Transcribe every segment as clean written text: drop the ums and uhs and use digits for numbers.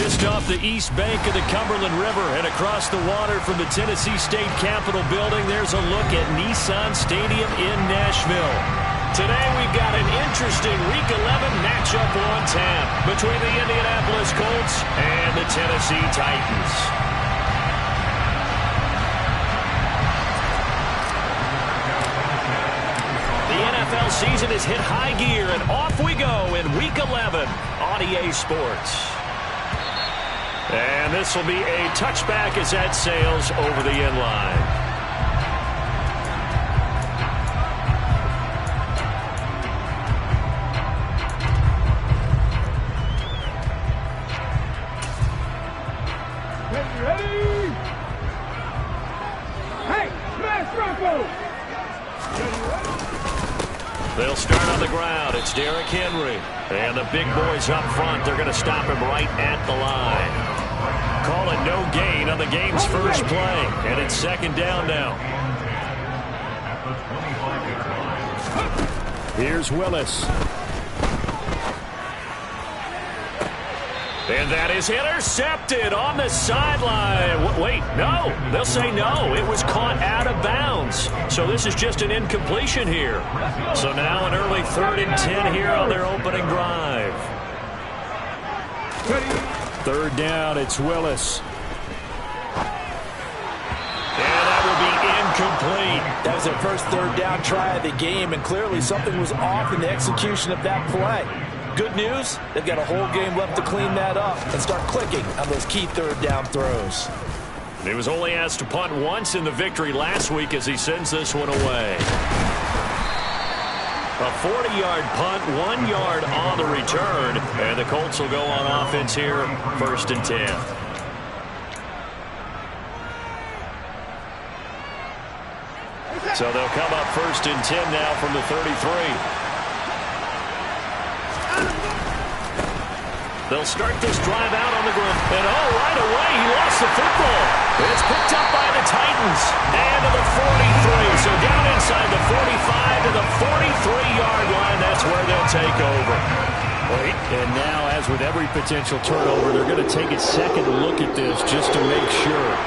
Just off the east bank of the Cumberland River and across the water from the Tennessee State Capitol building, there's a look at Nissan Stadium in Nashville. Today we've got an interesting Week 11 matchup on tap between the Indianapolis Colts and the Tennessee Titans. The NFL season has hit high gear, and off we go in Week 11 on EA Sports. And this will be a touchback as that sails over the end line. Ready? Hey, smash Bronco! They'll start on the ground. It's Derrick Henry. And the big boys up front, they're going to stop him right at the line. Call it no gain on the game's first play. And it's second down now. Here's Willis. And that is intercepted on the sideline. Wait, no. They'll say no. It was caught out of bounds. So this is just an incompletion here. So now an early 3rd and 10 here on their opening drive. 3rd down, it's Willis. And that will be incomplete. That was their first 3rd down try of the game, and clearly something was off in the execution of that play. Good news, they've got a whole game left to clean that up and start clicking on those key 3rd down throws. He was only asked to punt once in the victory last week as he sends this one away. A 40-yard punt, 1 yard on the return, and the Colts will go on offense here, 1st and 10. So they'll come up 1st and 10 now from the 33. They'll start this drive out on the ground. And right away, he lost the football. It's picked up by the Titans. And to the 43. So down inside the 45 to the 43-yard line. That's where they'll take over. And now, as with every potential turnover, they're going to take a second look at this just to make sure.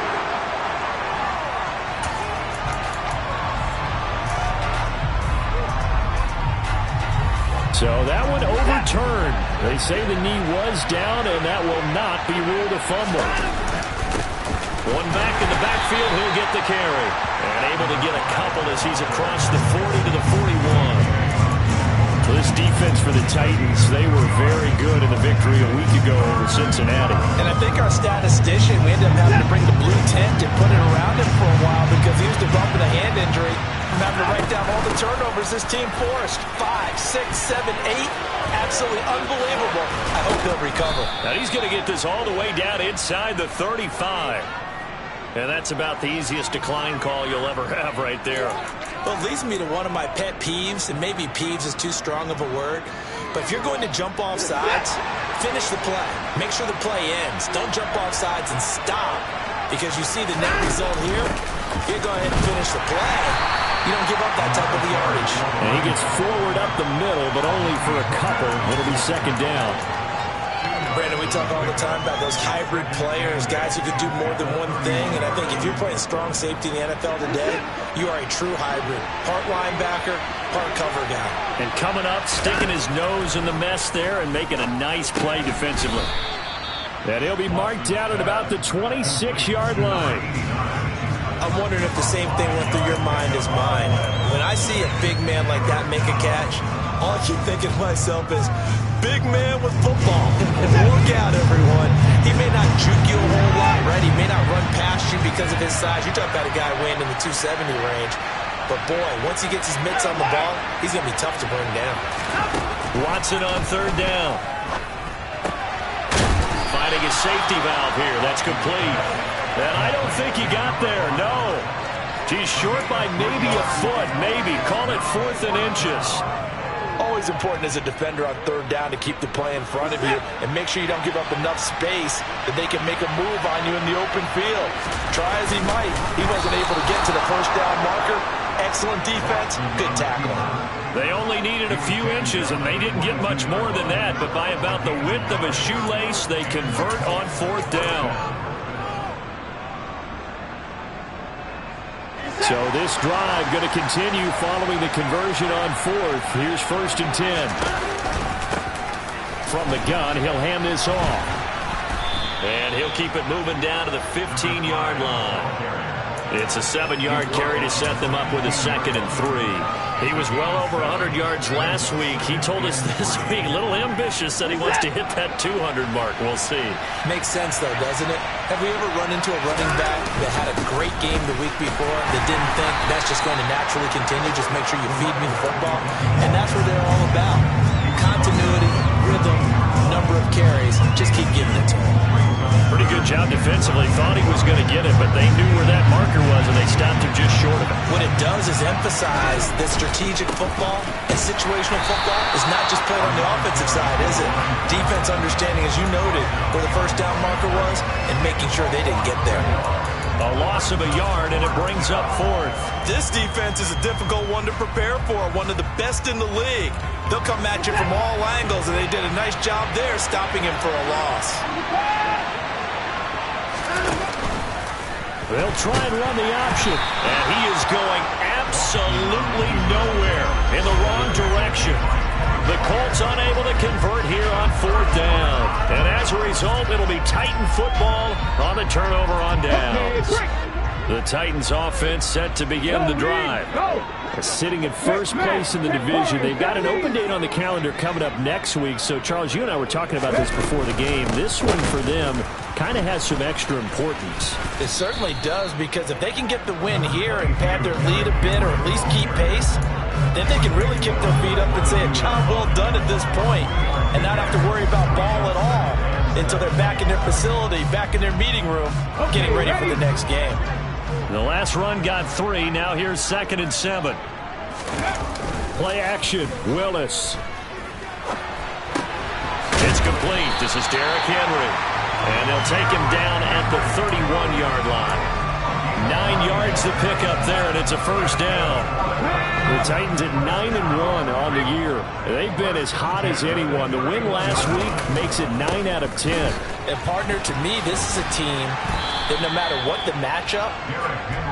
So that one overturned. They say the knee was down, and that will not be ruled a fumble. One back in the backfield, he'll get the carry. And able to get a couple as he's across the 40 to the 41. This defense for the Titans, they were very good in the victory a week ago over Cincinnati. And I think our statistician, we ended up having to bring the blue tent and put it around him for a while because he was developing a hand injury. I'm having to write down all the turnovers this team forced. 5, 6, 7, 8. Absolutely unbelievable. I hope he'll recover. Now he's going to get this all the way down inside the 35. And that's about the easiest decline call you'll ever have right there. Well, it leads me to one of my pet peeves, and maybe peeves is too strong of a word. But if you're going to jump off sides, finish the play. Make sure the play ends. Don't jump off sides and stop. Because you see the net result here. You go ahead and finish the play. You don't give up that type of yardage. And he gets forward up the middle, but only for a couple. It'll be second down. Brandon, we talk all the time about those hybrid players, guys who can do more than one thing. And I think if you're playing strong safety in the NFL today, you are a true hybrid. Part linebacker, part cover guy. And coming up, sticking his nose in the mess there and making a nice play defensively. And he'll be marked out at about the 26-yard line. I'm wondering if the same thing went through your mind as mine. When I see a big man like that make a catch, all I keep thinking to myself is, big man with football. Look out, everyone. He may not juke you a whole lot, right? He may not run past you because of his size. You're talking about a guy weighing in the 270 range. But, boy, once he gets his mitts on the ball, he's going to be tough to bring down. Watson on 3rd down. Finding his safety valve here. That's complete. And I don't think he got there, no. He's short by maybe a foot, maybe. Call it 4th and inches. Always important as a defender on 3rd down to keep the play in front of you and make sure you don't give up enough space that they can make a move on you in the open field. Try as he might, he wasn't able to get to the 1st down marker. Excellent defense, good tackle. They only needed a few inches, and they didn't get much more than that. But by about the width of a shoelace, they convert on 4th down. So this drive going to continue following the conversion on 4th. Here's 1st and 10. From the gun, he'll hand this off. And he'll keep it moving down to the 15-yard line. It's a 7-yard carry to set them up with a 2nd and 3. He was well over 100 yards last week. He told us this week, a little ambitious, said he wants to hit that 200 mark. We'll see. Makes sense, though, doesn't it? Have we ever run into a running back that had a great game the week before that didn't think that's just going to naturally continue? Just make sure you feed me the football. And that's what they're all about. Continuity, rhythm, number of carries. Just keep giving it to him. Pretty good job defensively. Thought he was going to get it, but they knew where that marker was, and they stopped him just short of it. What it does is emphasize that strategic football and situational football is not just played on the offensive side, is it? Defense understanding, as you noted, where the 1st down marker was and making sure they didn't get there. A loss of a yard, and it brings up 4th. This defense is a difficult one to prepare for, one of the best in the league. They'll come at you from all angles, and they did a nice job there stopping him for a loss. They'll try and run the option. And he is going absolutely nowhere in the wrong direction. The Colts unable to convert here on 4th down. And as a result, it'll be Titan football on the turnover on downs. The Titans offense set to begin the drive. Sitting in 1st place in the division. They've got an open date on the calendar coming up next week. So, Charles, you and I were talking about this before the game. This one for them kind of has some extra importance. It certainly does, because if they can get the win here and pad their lead a bit or at least keep pace, then they can really kick their feet up and say a job well done at this point and not have to worry about ball at all until they're back in their facility, back in their meeting room, getting ready for the next game. The last run got 3. Now here's 2nd and 7. Play action. Willis. It's complete. This is Derrick Henry. And they'll take him down at the 31-yard line. 9 yards to pick up there, and it's a 1st down. The Titans at 9-1 on the year. They've been as hot as anyone. The win last week makes it 9 out of 10. And, partner, to me, this is a team that no matter what the matchup,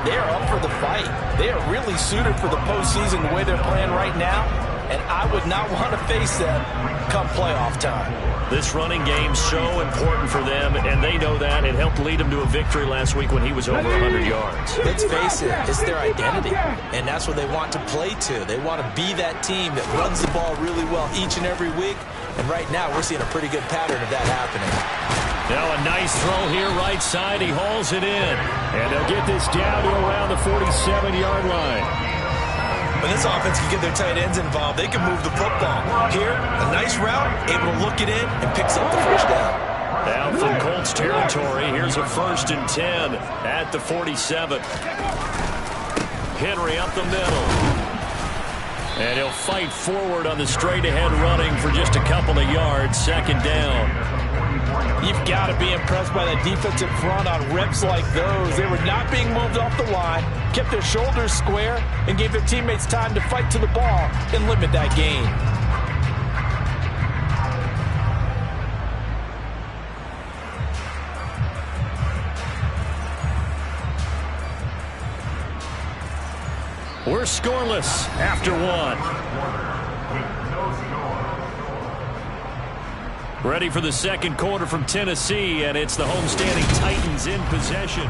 they are up for the fight. They are really suited for the postseason the way they're playing right now, and I would not want to face them come playoff time. This running game's so important for them, and they know that. It helped lead them to a victory last week when he was over 100 yards. Let's face it, it's their identity, and that's what they want to play to. They want to be that team that runs the ball really well each and every week, and right now we're seeing a pretty good pattern of that happening. Now a nice throw here right side. He hauls it in, and they'll get this down to around the 47-yard line. When this offense can get their tight ends involved, they can move the football. Here, a nice route, able to look it in, and picks up the 1st down. Down from Colts territory, here's a 1st and 10 at the 47. Henry up the middle. And he'll fight forward on the straight-ahead running for just a couple of yards. 2nd down. You've got to be impressed by that defensive front on reps like those. They were not being moved off the line, kept their shoulders square, and gave their teammates time to fight to the ball and limit that gain. We're scoreless after 1. Ready for the 2nd quarter from Tennessee, and it's the homestanding Titans in possession.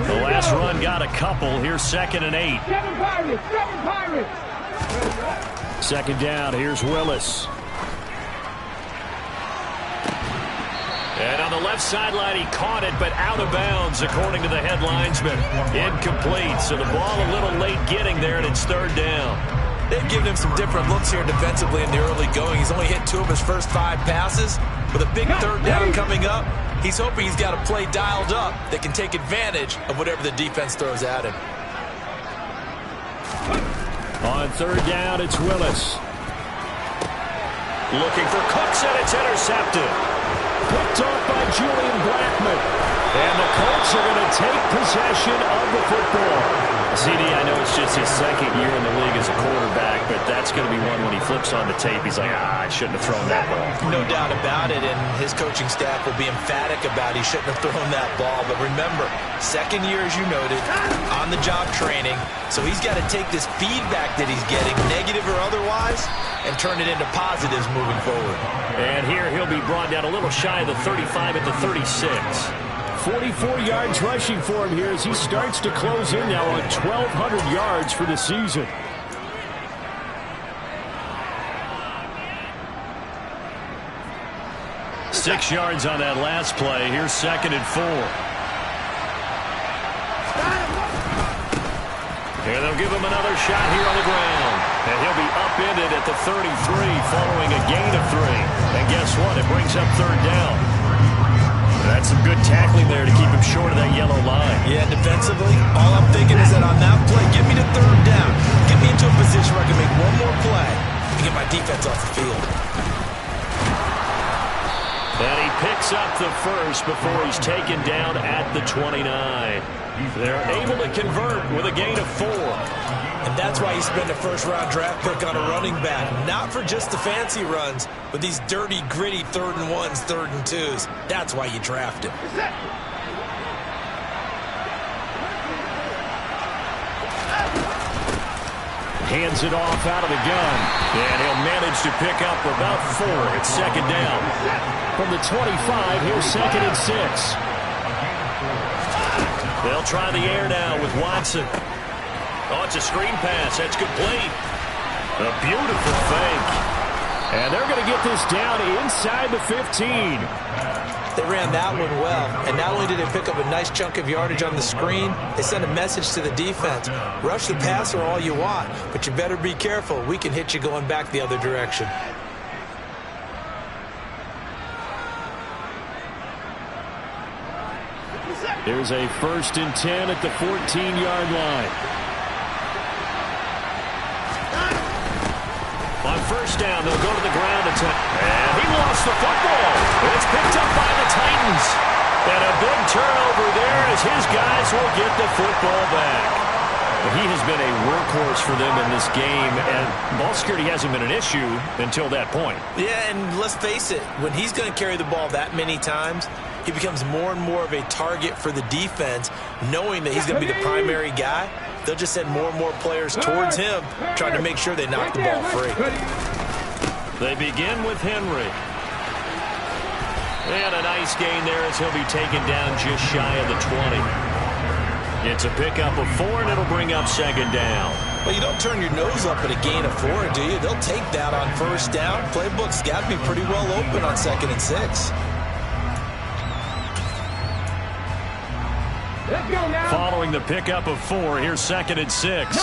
The last run got a couple. Here's 2nd and 8. 7 Pirates! 7 Pirates! 2nd down. Here's Willis. And on the left sideline, he caught it, but out of bounds, according to the head linesman. Incomplete, so the ball a little late getting there, and it's 3rd down. They've given him some different looks here defensively in the early going. He's only hit 2 of his first 5 passes. With a big 3rd down coming up, he's hoping he's got a play dialed up that can take advantage of whatever the defense throws at him. On 3rd down, it's Willis. Looking for Cooks, and it's intercepted. Picked off by Julian Blackmon. And the Colts are going to take possession of the football. CD, I know it's just his second year in the league as a quarterback, but that's going to be one when he flips on the tape. He's like, I shouldn't have thrown that ball. No doubt about it, and his coaching staff will be emphatic about he shouldn't have thrown that ball. But remember, second year, as you noted, on-the-job training. So he's got to take this feedback that he's getting, negative or otherwise, and turn it into positives moving forward. And here he'll be brought down a little shy of the 35 at the 36. 44 yards rushing for him here as he starts to close in now on 1,200 yards for the season. Six yards on that last play. Here's 2nd and 4. And they'll give him another shot here on the ground. And he'll be upended at the 33 following a gain of 3. And guess what? It brings up 3rd down. That's some good tackling there to keep him short of that yellow line. Yeah, defensively, all I'm thinking is that on that play, get me to 3rd down. Get me into a position where I can make one more play and get my defense off the field. And he picks up the first before he's taken down at the 29. They're able to convert with a gain of 4. And that's why you spend a first-round draft pick on a running back. Not for just the fancy runs, but these dirty, gritty 3rd and 1s, 3rd and 2s. That's why you draft him. Hands it off out of the gun. And he'll manage to pick up about 4. It's 2nd down. From the 25, here's 2nd and 6. They'll try the air now with Watson. Oh, it's a screen pass. That's complete. A beautiful fake. And they're going to get this down inside the 15. They ran that one well. And not only did they pick up a nice chunk of yardage on the screen, they sent a message to the defense. Rush the passer all you want, but you better be careful. We can hit you going back the other direction. There's a 1st and 10 at the 14-yard line. On 1st down, they'll go to the ground and he lost the football. And it's picked up by the Titans. And a big turnover there as his guys will get the football back. He has been a workhorse for them in this game, and ball security hasn't been an issue until that point. Yeah, and let's face it, when he's going to carry the ball that many times, he becomes more and more of a target for the defense, knowing that he's going to be the primary guy. They'll just send more and more players towards him, trying to make sure they knock the ball free. They begin with Henry. And a nice gain there as he'll be taken down just shy of the 20. It's a pickup of 4, and it'll bring up 2nd down. Well, you don't turn your nose up at a gain of 4, do you? They'll take that on 1st down. Playbook's got to be pretty well open on 2nd and 6. Let's go now. Following the pickup of 4, here's 2nd and 6.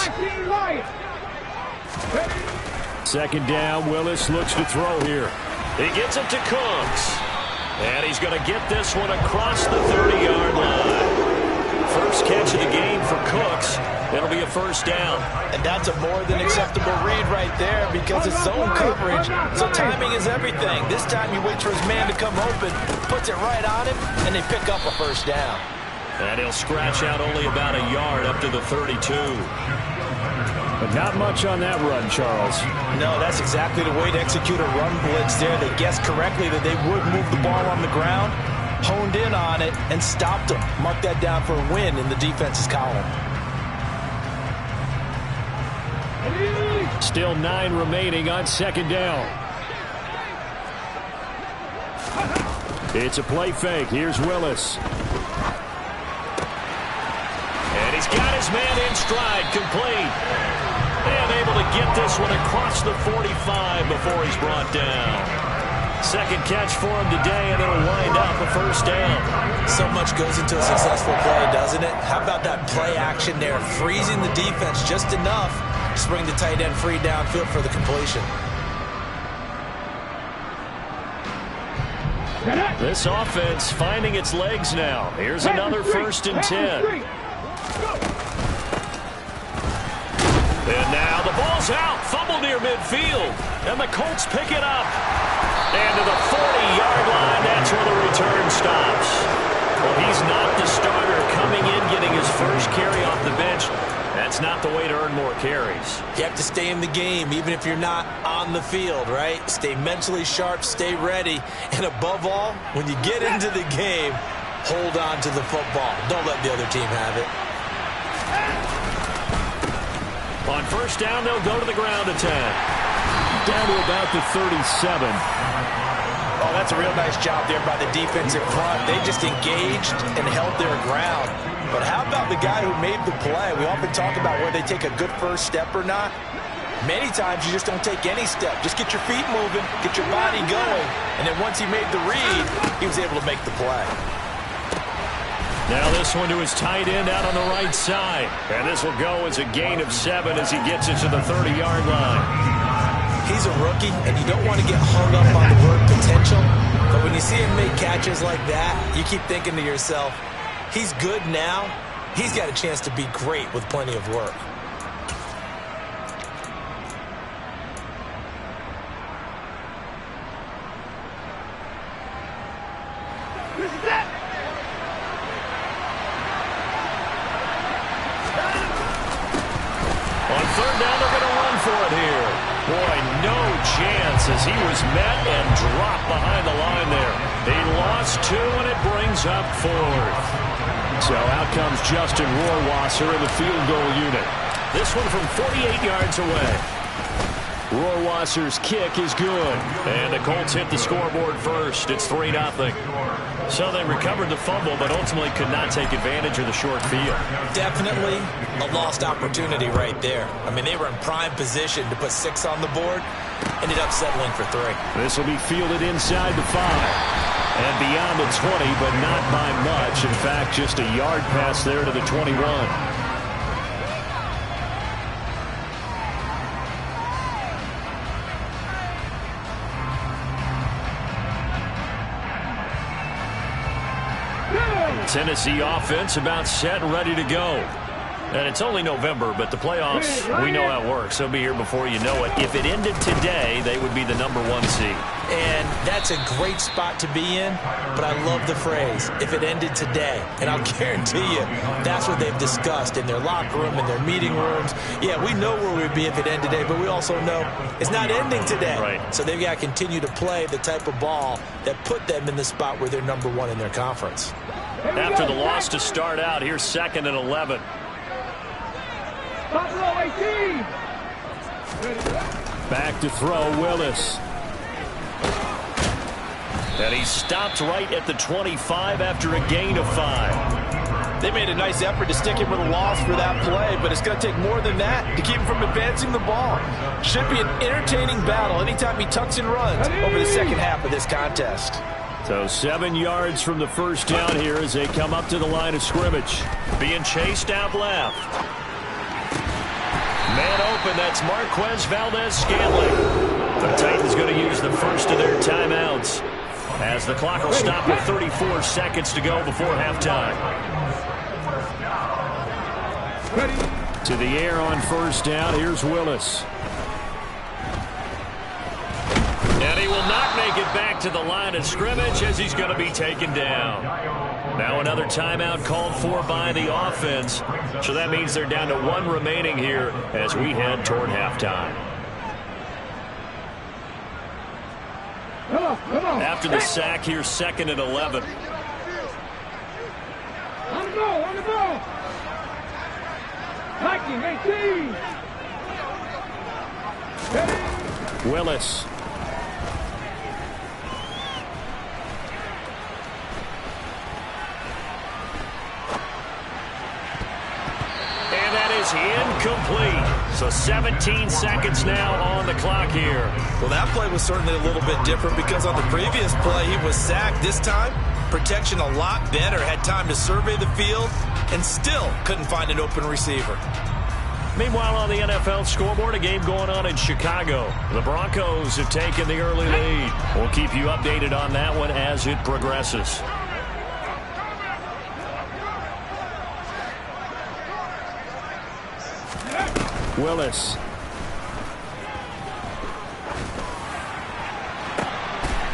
2nd down, Willis looks to throw here. He gets it to Cooks. And he's going to get this one across the 30-yard line. First catch of the game for Cooks. It'll be a 1st down. And that's a more than acceptable read right there because it's zone coverage, so timing is everything. This time you wait for his man to come open, puts it right on him, and they pick up a 1st down. And he'll scratch out only about a yard up to the 32. But not much on that run, Charles. No, that's exactly the way to execute a run blitz there. They guessed correctly that they would move the ball on the ground, honed in on it, and stopped them. Mark that down for a win in the defense's column. Still 9 remaining on 2nd down. It's a play fake. Here's Willis. And he's got his man in stride, complete. And able to get this one across the 45 before he's brought down. 2nd catch for him today, and it'll wind up a 1st down. So much goes into a successful play, doesn't it? How about that play action there, freezing the defense just enough to bring the tight end free downfield for the completion. This offense finding its legs now. Here's another 1st and 10. And now the ball's out. Fumble Ball near midfield. And the Colts pick it up. And to the 40-yard line, that's where the return stops. Well, he's not the starter coming in, getting his first carry off the bench. That's not the way to earn more carries. You have to stay in the game, even if you're not on the field, right? Stay mentally sharp, stay ready, and above all, when you get into the game, hold on to the football. Don't let the other team have it. On first down, they'll go to the ground attack. Down to about the 37. Oh, that's a real nice job there by the defensive front. They just engaged and held their ground. But how about the guy who made the play? We often talk about whether they take a good first step or not. Many times you just don't take any step. Just get your feet moving, get your body going, and then once he made the read, he was able to make the play. Now this one to his tight end out on the right side. And this will go as a gain of 7 as he gets it to the 30-yard line. He's a rookie, and you don't want to get hung up on the word potential. But when you see him make catches like that, you keep thinking to yourself, he's good now. He's got a chance to be great with plenty of work. On third down, they're going to run for it here. Boy, no chance as he was met and dropped behind the line there. He lost 2, and it brings up 4th. So out comes Justin Rohrwasser in the field goal unit. This one from 48 yards away. Rohrwasser's kick is good. And the Colts hit the scoreboard first. It's 3-0. So they recovered the fumble, but ultimately could not take advantage of the short field. Definitely a lost opportunity right there. I mean, they were in prime position to put 6 on the board. Ended up settling for 3. This will be fielded inside the 5. And beyond the 20, but not by much. In fact, just a yard pass there to the 21. Tennessee offense about set and ready to go. And it's only November, but the playoffs, we know how it works. They'll be here before you know it. If it ended today, they would be the number 1 seed. And that's a great spot to be in, but I love the phrase, if it ended today. And I'll guarantee you, that's what they've discussed in their locker room, in their meeting rooms. Yeah, we know where we'd be if it ended today, but we also know it's not ending today. Right. So they've got to continue to play the type of ball that put them in the spot where they're number 1 in their conference. After the loss to start out, here's 2nd and 11. Back to throw, Willis. And he stopped right at the 25 after a gain of 5. They made a nice effort to stick him with a loss for that play, but it's going to take more than that to keep him from advancing the ball. Should be an entertaining battle anytime he tucks and runs over the second half of this contest. So 7 yards from the first down here as they come up to the line of scrimmage. Being chased out left. Man open, that's Marquez Valdez-Scantling. The Titans going to use the first of their timeouts as the clock will stop with 34 seconds to go before halftime. To the air on first down, here's Willis. And he will not make it back to the line of scrimmage as he's going to be taken down. Now another timeout called for by the offense. So that means they're down to 1 remaining here as we head toward halftime. After the sack, here's 2nd and 11. On the ball, on the ball. Viking 18. Willis. And that is incomplete. So 17 seconds now on the clock here. Well, that play was certainly a little bit different because on the previous play, he was sacked. This time, protection a lot better. Had time to survey the field and still couldn't find an open receiver. Meanwhile, on the NFL scoreboard, a game going on in Chicago. The Broncos have taken the early lead. We'll keep you updated on that one as it progresses. Willis.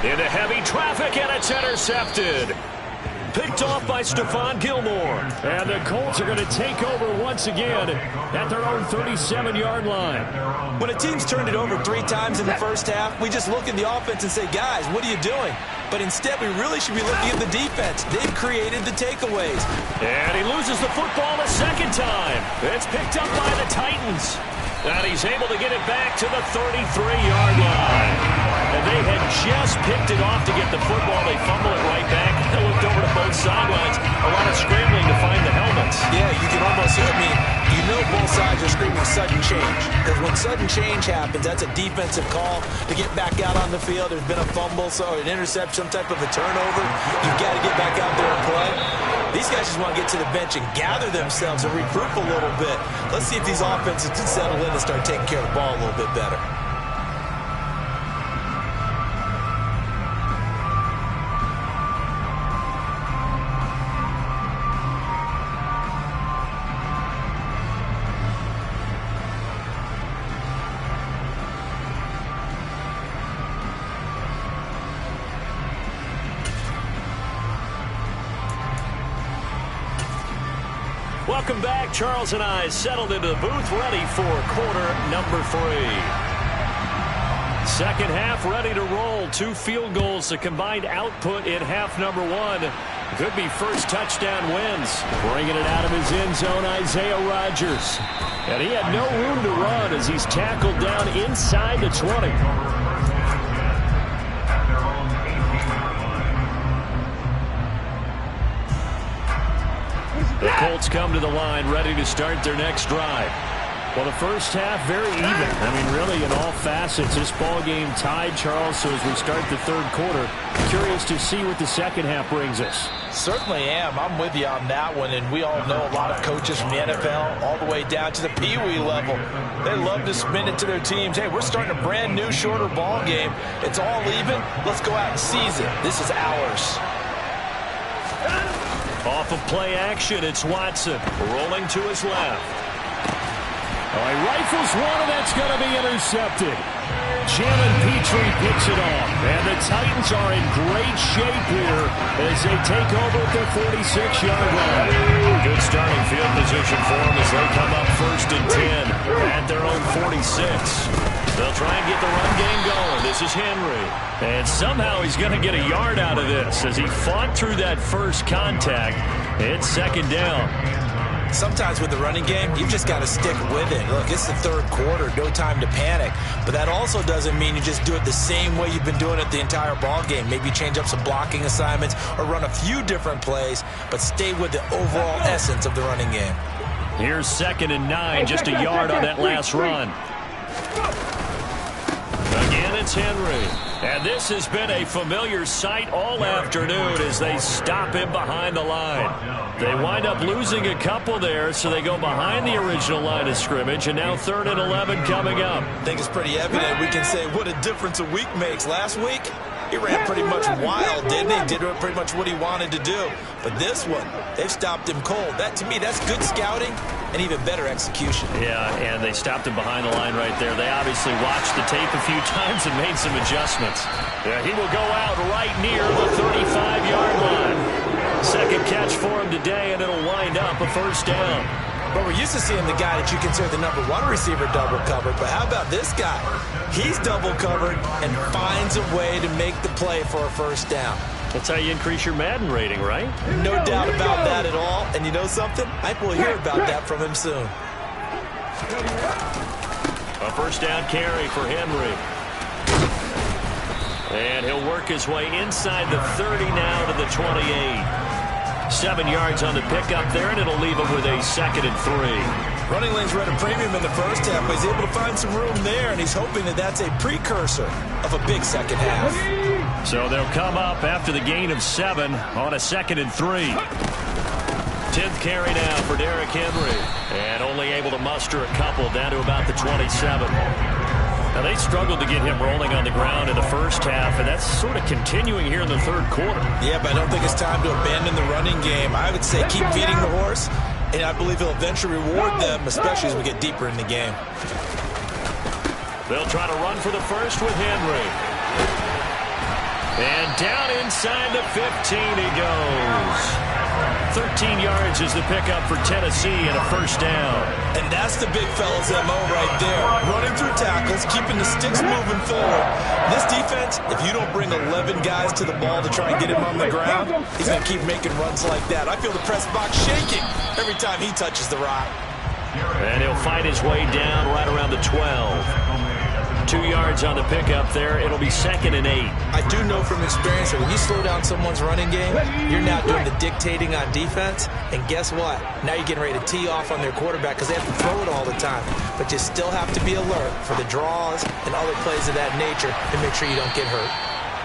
Into heavy traffic, and it's intercepted. Picked off by Stephon Gilmore. And the Colts are going to take over once again at their own 37-yard line. When a team's turned it over 3 times in the first half, we just look at the offense and say, guys, what are you doing? But instead, we really should be looking at the defense. They've created the takeaways. And he loses the football a second time. It's picked up by the Titans. And he's able to get it back to the 33-yard line. And they had just picked it off to get the football. They fumble it right back. They looked over to both sidelines. A lot of scrambling to find the helmets. Yeah, you can almost hear me. You know both sides are screaming sudden change. Because when sudden change happens, that's a defensive call to get back out on the field. There's been a fumble, so an interception, some type of a turnover. You've got to get back out there and play. These guys just want to get to the bench and gather themselves and regroup a little bit. Let's see if these offenses can settle in and start taking care of the ball a little bit better. Welcome back. Charles and I settled into the booth, ready for quarter number 3. Second half ready to roll. 2 field goals, the combined output in half number 1. Could be first touchdown wins. Bringing it out of his end zone, Isaiah Rodgers. And he had no room to run as he's tackled down inside the 20. The Colts come to the line, ready to start their next drive. Well, the first half, very even. I mean, really, in all facets, this ball game tied, Charles. So as we start the third quarter, curious to see what the second half brings us. Certainly am. I'm with you on that one. And we all know a lot of coaches from the NFL all the way down to the Pee-wee level. They love to spin it to their teams. Hey, we're starting a brand new, shorter ball game. It's all even. Let's go out and seize it. This is ours. Off of play action, it's Watson rolling to his left. Oh, he rifles one, and that's going to be intercepted. Jalen Petrie picks it off, and the Titans are in great shape here as they take over at their 46-yard line. Good starting field position for them as they come up 1st and 10 at their own 46. They'll try and get the run game going. This is Henry. And somehow he's going to get a yard out of this as he fought through that first contact. It's second down. Sometimes with the running game, you've just got to stick with it. Look, it's the third quarter, no time to panic. But that also doesn't mean you just do it the same way you've been doing it the entire ball game. Maybe change up some blocking assignments or run a few different plays, but stay with the overall essence of the running game. Here's 2nd and 9, just a yard on that last run. Again, it's Henry. And this has been a familiar sight all afternoon as they stop him behind the line. They wind up losing a couple there, so they go behind the original line of scrimmage, and now 3rd and 11 coming up. I think it's pretty evident. We can say what a difference a week makes. Last week, he ran pretty much wild, didn't he? Did pretty much what he wanted to do. But this one, they've stopped him cold. That, to me, that's good scouting and even better execution. Yeah, and they stopped him behind the line right there. They obviously watched the tape a few times and made some adjustments. Yeah, he will go out right near the 35-yard line. Second catch for him today, and it'll wind up a first down. But we're used to seeing the guy that you consider the #1 receiver double covered. But how about this guy? He's double covered and finds a way to make the play for a first down. That's how you increase your Madden rating, right? No doubt about that at all. And you know something? I think we'll hear about that from him soon. A first down carry for Henry. And he'll work his way inside the 30 now to the 28. 7 yards on the pickup there, and it'll leave him with a 2nd and 3. Running lanes were at a premium in the first half, but he's able to find some room there, and he's hoping that that's a precursor of a big second half. So they'll come up after the gain of 7 on a 2nd and 3. 10th carry now for Derrick Henry, and only able to muster a couple down to about the 27. Now, they struggled to get him rolling on the ground in the first half, and that's sort of continuing here in the third quarter. Yeah, but I don't think it's time to abandon the running game. I would say keep feeding the horse, and I believe he'll eventually reward them, especially as we get deeper in the game. They'll try to run for the first with Henry. And down inside the 15 he goes. 13 yards is the pickup for Tennessee and a first down. And that's the big fella's MO right there. Running through tackles, keeping the sticks moving forward. This defense, if you don't bring 11 guys to the ball to try and get him on the ground, he's going to keep making runs like that. I feel the press box shaking every time he touches the rock. And he'll fight his way down right around the 12. 2 yards on the pickup there. It'll be 2nd and 8. I do know from experience that when you slow down someone's running game, you're now doing the dictating on defense. And guess what? Now you're getting ready to tee off on their quarterback because they have to throw it all the time. But you still have to be alert for the draws and other plays of that nature to make sure you don't get hurt.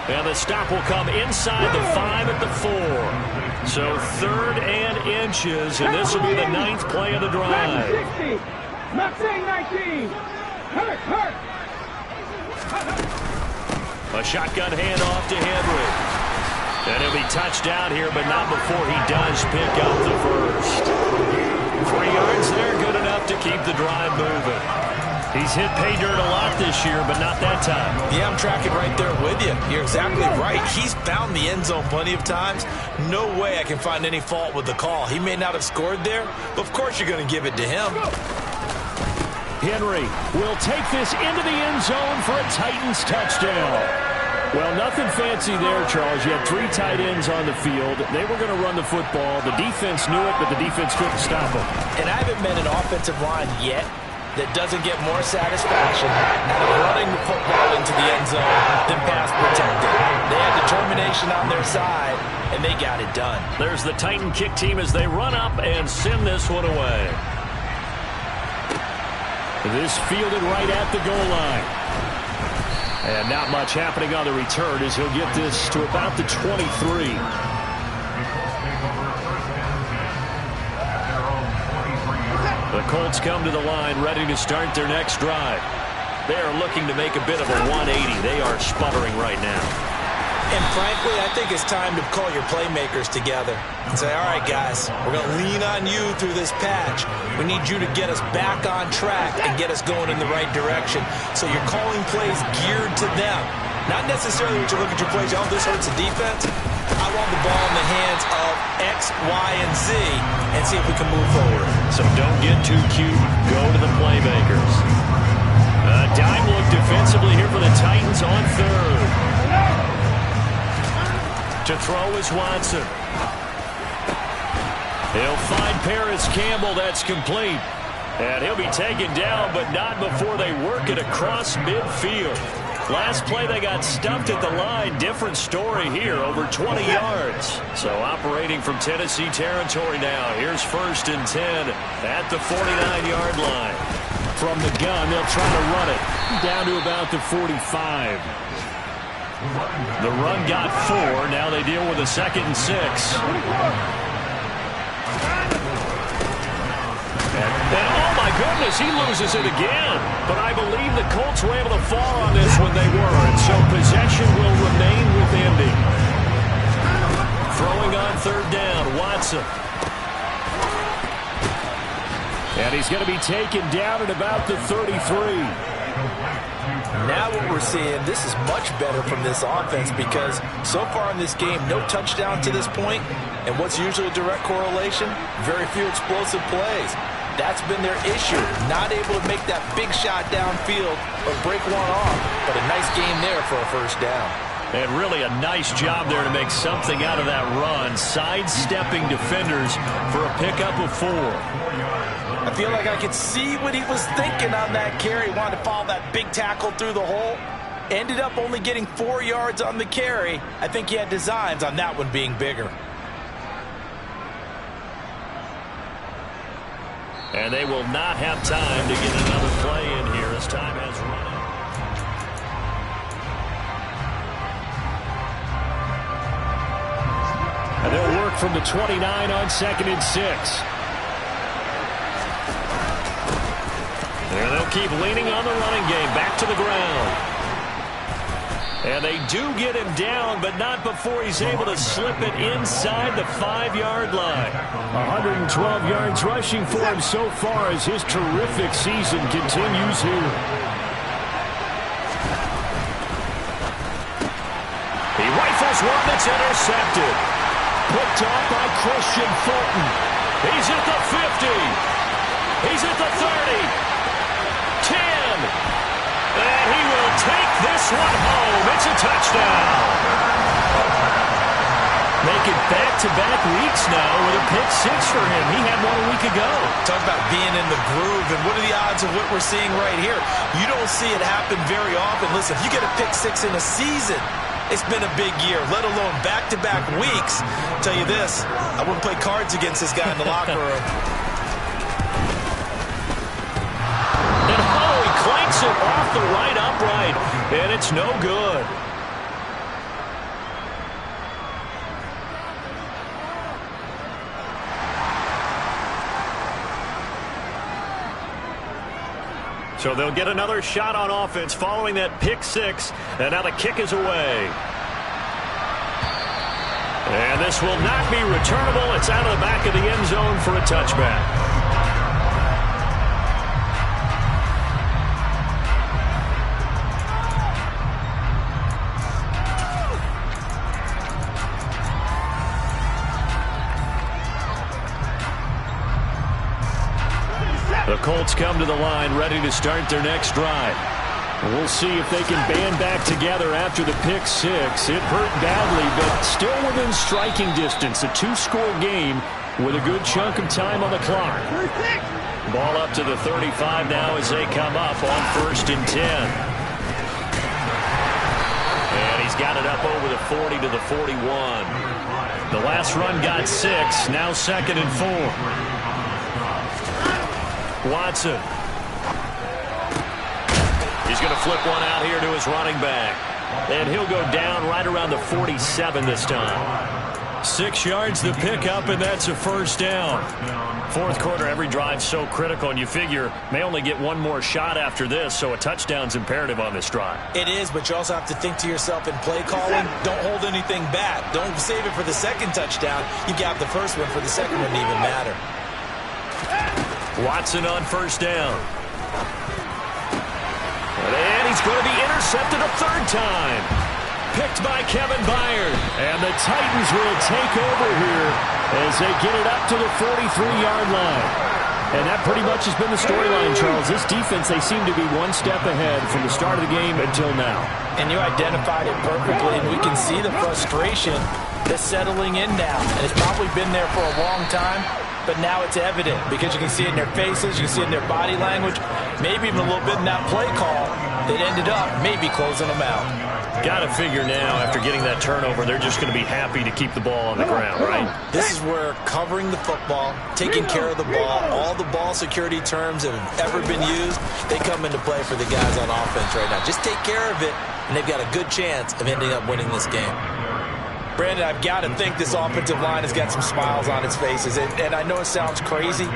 And the stop will come inside the 5 at the 4. So 3rd and inches, and this will be the 9th play of the drive. 60. Not saying 19. Hurt. A shotgun handoff to Henry. And he'll be touched down here, but not before he does pick up the first. 3 yards there, good enough to keep the drive moving. He's hit pay dirt a lot this year, but not that time. Yeah, I'm tracking right there with you. You're exactly right. He's found the end zone plenty of times. No way I can find any fault with the call. He may not have scored there, but of course you're going to give it to him. Henry will take this into the end zone for a Titans touchdown. Well, nothing fancy there, Charles. You had 3 tight ends on the field. They were going to run the football. The defense knew it, but the defense couldn't stop them. And I haven't met an offensive line yet that doesn't get more satisfaction out of running the football into the end zone than pass protecting. They had determination on their side, and they got it done. There's the Titan kick team as they run up and send this one away. This fielded right at the goal line. And not much happening on the return as he'll get this to about the 23. The Colts come to the line ready to start their next drive. They are looking to make a bit of a 180. They are sputtering right now. And frankly, I think it's time to call your playmakers together and say, all right, guys, we're going to lean on you through this patch. We need you to get us back on track and get us going in the right direction. So you're calling plays geared to them. Not necessarily when you look at your plays, oh, this hurts the defense. I want the ball in the hands of X, Y, and Z and see if we can move forward. So don't get too cute. Go to the playmakers. A dime look defensively here for the Titans on 3rd. To throw is Watson. He'll find Paris Campbell. That's complete. And he'll be taken down, but not before they work it across midfield. Last play they got stuffed at the line. Different story here, over 20 yards. So operating from Tennessee territory now. Here's 1st and 10 at the 49-yard line. From the gun, they'll try to run it down to about the 45. The run got 4. Now they deal with a 2nd and 6. And oh my goodness, he loses it again. But I believe the Colts were able to fall on this when they were. And so possession will remain with Indy. Throwing on 3rd down, Watson. And he's going to be taken down at about the 33. Now what we're seeing, this is much better from this offense because so far in this game, no touchdown to this point, and what's usually a direct correlation? Very few explosive plays. That's been their issue, not able to make that big shot downfield or break one off, but a nice game there for a first down. And really a nice job there to make something out of that run, sidestepping defenders for a pickup of 4. I feel like I could see what he was thinking on that carry. He wanted to follow that big tackle through the hole. Ended up only getting 4 yards on the carry. I think he had designs on that one being bigger. And they will not have time to get another play in here as time has run out. And they'll work from the 29 on 2nd and 6. And they'll keep leaning on the running game. Back to the ground. And they do get him down, but not before he's able to slip it inside the 5-yard line. 112 yards rushing for him so far as his terrific season continues here. He right Here's one that's intercepted. Picked off by Christian Fulton. He's at the 50. He's at the 30. 10. And he will take this one home. It's a touchdown. Making back-to-back weeks now with a pick six for him. He had one a week ago. Talk about being in the groove, and what are the odds of what we're seeing right here? You don't see it happen very often. Listen, if you get a pick six in a season, it's been a big year, let alone back-to-back weeks. I'll tell you this, I wouldn't play cards against this guy in the locker room. And he clanks it off the right upright, and it's no good. So they'll get another shot on offense following that pick six. And now the kick is away. And this will not be returnable. It's out of the back of the end zone for a touchback. The Colts come to the line ready to start their next drive. We'll see if they can band back together after the pick six. It hurt badly, but still within striking distance. A two-score game with a good chunk of time on the clock. Ball up to the 35 now as they come up on 1st and 10. And he's got it up over the 40 to the 41. The last run got 6, now 2nd and 4. Watson. He's going to flip one out here to his running back. And he'll go down right around the 47 this time. 6 yards the pickup, and that's a 1st down. 4th quarter, every drive's so critical, and you figure may only get one more shot after this, so a touchdown's imperative on this drive. It is, but you also have to think to yourself in play calling, don't hold anything back. Don't save it for the 2nd touchdown. You got the 1st one for the 2nd one to even matter. Watson on 1st down. And he's going to be intercepted a 3rd time. Picked by Kevin Byard. And the Titans will take over here as they get it up to the 43-yard line. And that pretty much has been the storyline, Charles. This defense, they seem to be one step ahead from the start of the game until now. And you identified it perfectly, and we can see the frustration that's settling in now. And it's probably been there for a long time. But now it's evident because you can see it in their faces, you can see it in their body language, maybe even a little bit in that play call that ended up maybe closing them out. Got to figure now, after getting that turnover, they're just going to be happy to keep the ball on the ground, right? This is where covering the football, taking care of the ball, all the ball security terms that have ever been used, they come into play for the guys on offense right now. Just take care of it, and they've got a good chance of ending up winning this game. Brandon, I've got to think this offensive line has got some smiles on its faces. And I know it sounds crazy,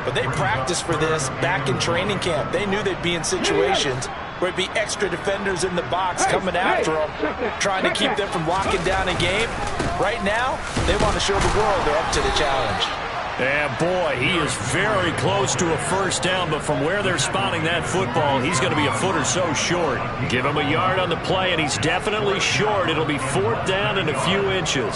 but they practiced for this back in training camp. They knew they'd be in situations where it'd be extra defenders in the box coming after them, trying to keep them from locking down a game. Right now, they want to show the world they're up to the challenge. And boy, he is very close to a 1st down, but from where they're spotting that football, he's going to be a foot or so short. Give him a yard on the play, and he's definitely short. It'll be 4th down and a few inches.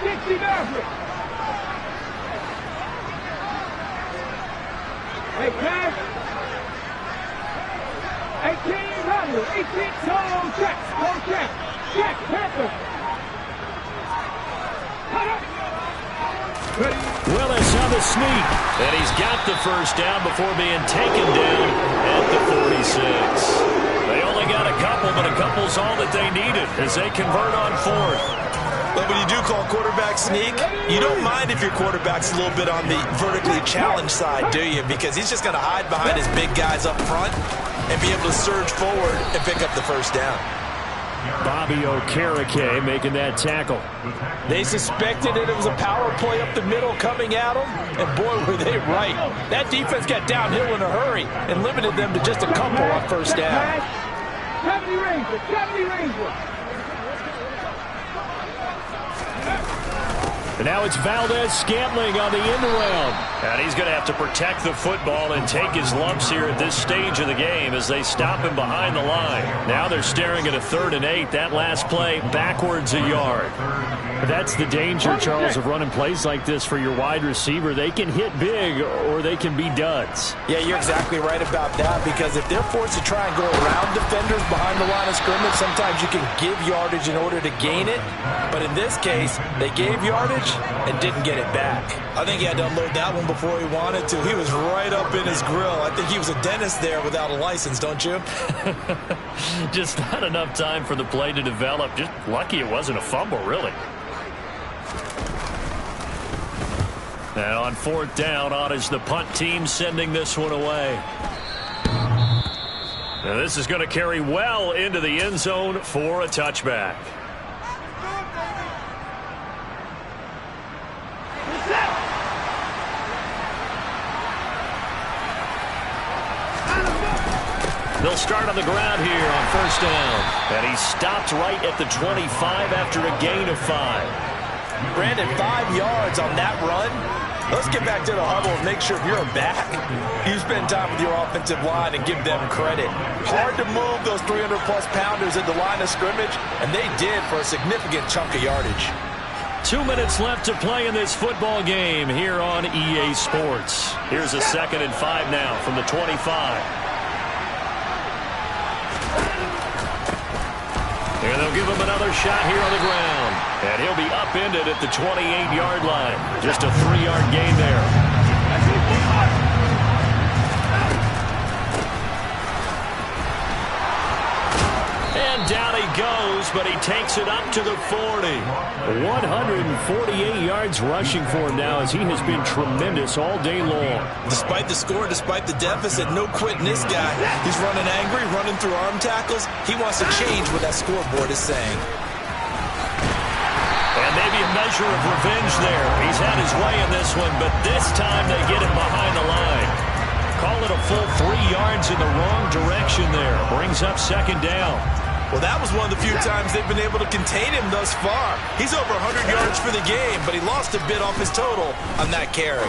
Dixie Maverick. Hey, Cash. 1800, 18 total checks. Go check. Check, Panther. Well, they saw the sneak, and he's got the 1st down before being taken down at the 46. They only got a couple, but a couple's all that they needed as they convert on 4th. But when you do call quarterback sneak, you don't mind if your quarterback's a little bit on the vertically challenged side, do you? Because he's just going to hide behind his big guys up front and be able to surge forward and pick up the 1st down. Bobby Okereke making that tackle. They suspected it was a power play up the middle coming at them, and boy, were they right. That defense got downhill in a hurry and limited them to just a couple on 1st down. 70 Rangers, 70 Rangers. And now it's Valdez-Scantling on the end around. And he's going to have to protect the football and take his lumps here at this stage of the game as they stop him behind the line. Now they're staring at a 3rd and 8. That last play backwards a yard. That's the danger, Charles, of running plays like this for your wide receiver. They can hit big or they can be duds. Yeah, you're exactly right about that, because if they're forced to try and go around defenders behind the line of scrimmage, sometimes you can give yardage in order to gain it. But in this case, they gave yardage and didn't get it back. I think he had to unload that one before he wanted to. He was right up in his grill. I think he was a dentist there without a license, don't you? Just not enough time for the play to develop. Just lucky it wasn't a fumble, really. And on 4th down, on is the punt team sending this one away. Now this is going to carry well into the end zone for a touchback. They'll start on the ground here on 1st down. And he stopped right at the 25 after a gain of 5. Brandon, 5 yards on that run. Let's get back to the huddle and make sure you're back. You spend time with your offensive line and give them credit. Hard to move those 300-plus pounders at the line of scrimmage, and they did for a significant chunk of yardage. 2 minutes left to play in this football game here on EA Sports. Here's a 2nd and 5 now from the 25. And they'll give him another shot here on the ground. And he'll be upended at the 28-yard line. Just a 3-yard gain there. And down he goes, but he takes it up to the 40. 148 yards rushing for him now, as he has been tremendous all day long. Despite the score, despite the deficit, no quitting this guy. He's running angry, running through arm tackles. He wants to change what that scoreboard is saying. And maybe a measure of revenge there. He's had his way in this one, but this time they get him behind the line. Call it a full 3 yards in the wrong direction there. Brings up 2nd down. Well, that was one of the few times they've been able to contain him thus far. He's over 100 yards for the game, but he lost a bit off his total on that carry.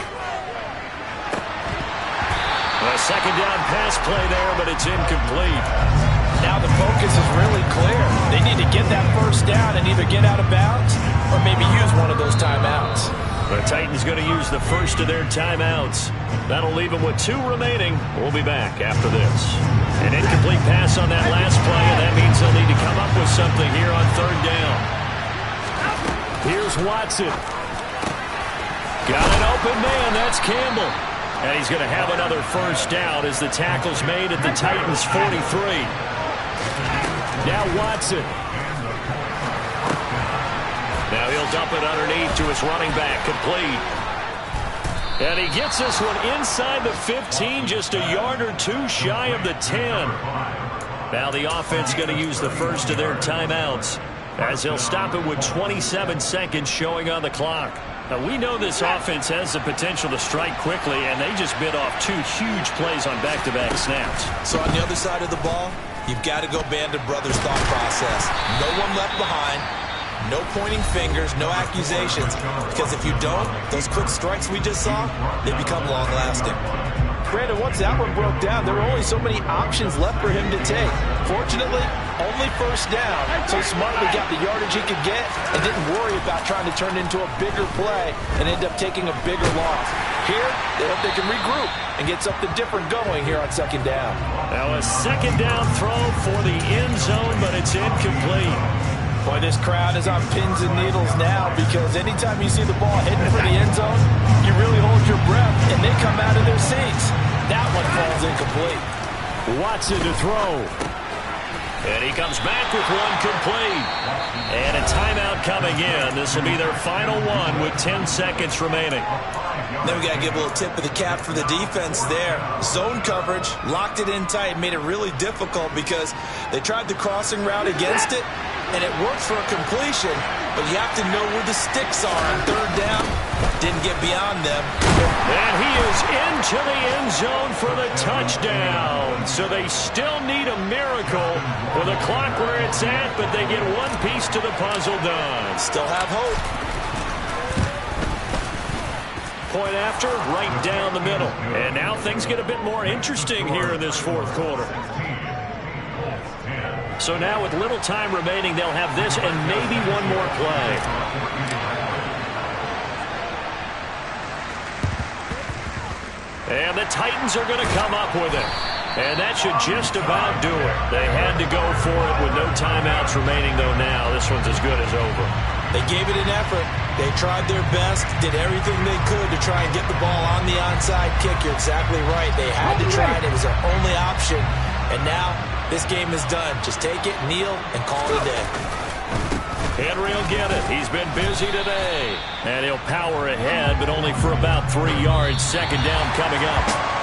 A 2nd down pass play there, but it's incomplete. Now the focus is really clear. They need to get that 1st down and either get out of bounds or maybe use one of those timeouts. The Titans going to use the first of their timeouts. That'll leave them with 2 remaining. We'll be back after this. An incomplete pass on that last play, and that means they'll need to come up with something here on 3rd down. Here's Watson. Got an open man. That's Campbell. And he's going to have another 1st down as the tackle's made at the Titans' 43. Now Watson. Now he'll dump it underneath to his running back, complete. And he gets this one inside the 15, just a yard or 2 shy of the 10. Now the offense going to use the first of their timeouts, as he'll stop it with 27 seconds showing on the clock. Now we know this offense has the potential to strike quickly, and they just bit off 2 huge plays on back-to-back snaps. So on the other side of the ball, you've got to go Band of Brothers thought process. No one left behind. No pointing fingers, no accusations, because if you don't, those quick strikes we just saw, they become long-lasting. Brandon, once that one broke down, there were only so many options left for him to take. Fortunately, only 1st down, so smartly got the yardage he could get and didn't worry about trying to turn it into a bigger play and end up taking a bigger loss. Here, they hope they can regroup and get something different going here on 2nd down. Now a 2nd down throw for the end zone, but it's incomplete. Boy, this crowd is on pins and needles now, because anytime you see the ball heading for the end zone, you really hold your breath, and they come out of their seats. That one falls incomplete. Watson to throw. And he comes back with one complete. And a timeout coming in. This will be their final one with 10 seconds remaining. Then we got to give a little tip of the cap for the defense there. Zone coverage, locked it in tight, made it really difficult because they tried the crossing route against it, and it worked for a completion, but you have to know where the sticks are on 3rd down. Didn't get beyond them. And he is into the end zone for the touchdown. So they still need a miracle with the clock where it's at, but they get one piece to the puzzle done. Still have hope. point after, right down the middle. And now things get a bit more interesting here in this fourth quarter. So now with little time remaining, they'll have this and maybe one more play. And the Titans are going to come up with it. And that should just about do it. They had to go for it with no timeouts remaining, though now this one's as good as over. They gave it an effort. They tried their best, did everything they could to try and get the ball on the onside kick. You're exactly right. They had to try it. It was their only option. And now this game is done. Just take it, kneel, and call it a day. Henry will get it. He's been busy today. And he'll power ahead, but only for about 3 yards. Second down coming up.